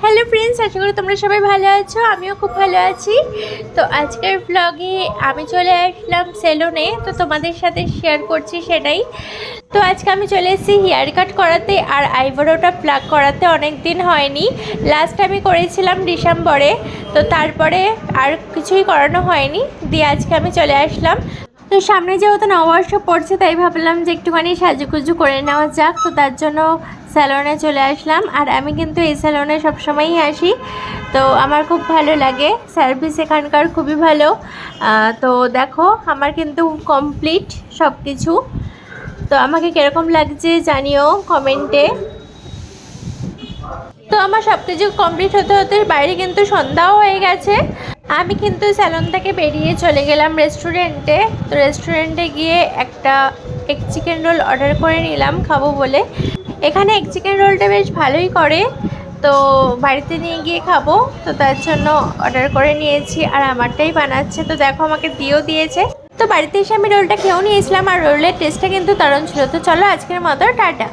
Hello friends, আশা করি তোমরা সবাই ভালো আছো। আমিও খুব ভালো আছি। তো আজকের ব্লগে আমি চলে আসলাম সেলুনে, তো তোমাদের সাথে শেয়ার করছি সেটাই। তো আজকে আমি চলে এসেছি হেয়ার কাট করাতে আর আইব্রোটা প্লাক করাতে। অনেক দিন হয়নি, লাস্ট আমি করেছিলাম ডিসেম্বরে। তো তারপরে আর কিছুই করানো হয়নি, দিয়ে আজকে আমি চলে আসলাম। তো সামনে যেহেতু নববর্ষ পড়ছে, তাই ভাবলাম যে একটুখানি সাজুগুজু করে নেওয়া যাক। তো তার জন্য স্যালনে চলে আসলাম। আর আমি কিন্তু এই স্যালনে সবসময়ই আসি, তো আমার খুব ভালো লাগে। সার্ভিস এখানকার খুবই ভালো। তো দেখো আমার কিন্তু কমপ্লিট সব কিছু। তো আমাকে কীরকম লাগছে জানিও কমেন্টে। তো আমার সব কিছু কমপ্লিট হতে হতে বাইরে কিন্তু সন্ধ্যাও হয়ে গেছে। আমি কিন্তু স্যালন থেকে বেরিয়ে চলে গেলাম রেস্টুরেন্টে। তো রেস্টুরেন্টে গিয়ে একটা এগ চিকেন রোল অর্ডার করে নিলাম খাবো বলে। এখানে এগ চিকেন রোলটা বেশ ভালোই করে, তো বাড়িতে নিয়ে গিয়ে খাবো। তো তার জন্য অর্ডার করে নিয়েছি, আর আমারটাই বানাচ্ছে। তো দেখো আমাকে দিয়েও দিয়েছে। তো বাড়িতে এসে আমি রোলটা খেয়েও নিয়েছিলাম, আর রোলের টেস্টটা কিন্তু দারুণ ছিল। তো চলো আজকের মতো টাটা।